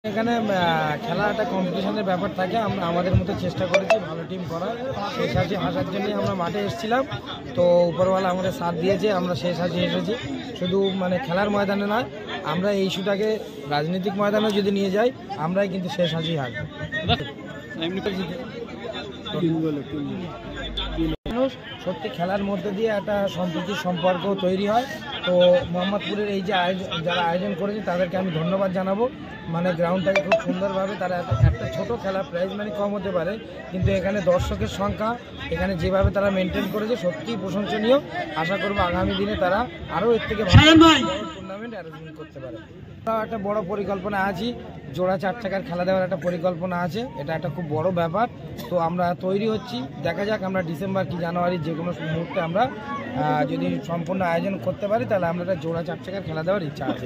এখানে খেলা একটা কম্পিটিশনের ব্যাপার থাকে। আমরা আমাদের মতো চেষ্টা করেছি ভালো টিম করার, শেষ হাসি হাসার জন্যই আমরা মাঠে এসেছিলাম। তো উপরওয়ালা আমাদের সাথ দিয়েছে, আমরা শেষ হাসি এসেছি। শুধু মানে খেলার ময়দানে নয়, আমরা এই ইস্যুটাকে রাজনৈতিক ময়দানেও যদি নিয়ে যাই, আমরাই কিন্তু শেষ হাসি হাসবো। মানুষ সত্যি খেলার মধ্যে দিয়ে একটা সম্প্রীতির সম্পর্ক তৈরি হয়। তো মোহাম্মদপুরের এই যে যারা আয়োজন করেছে তাদেরকে আমি ধন্যবাদ জানাবো। মানে গ্রাউন্ডটাকে খুব সুন্দরভাবে তারা একটা ছোট খেলা, প্রাইজ মানি কম হতে পারে, কিন্তু এখানে দর্শকের সংখ্যা এখানে যেভাবে তারা মেনটেন করেছে সত্যিই প্রশংসনীয়। আশা করবো আগামী দিনে তারা আরও এর থেকে ভালো টুর্নামেন্ট অ্যারেঞ্জমেন্ট করতে পারে। একটা বড় পরিকল্পনা আছি, জোড়া 4 চাকার খেলা দেওয়ার একটা পরিকল্পনা আছে। এটা একটা খুব বড় ব্যাপার। তো আমরা তৈরি হচ্ছি, দেখা যাক আমরা ডিসেম্বর কি জানুয়ারি যে কোনো মুহূর্তে আমরা যদি সম্পূর্ণ আয়োজন করতে পারি, তাহলে আমরা একটা জোড়া 4 চাকার খেলা দেওয়ার ইচ্ছা আছে।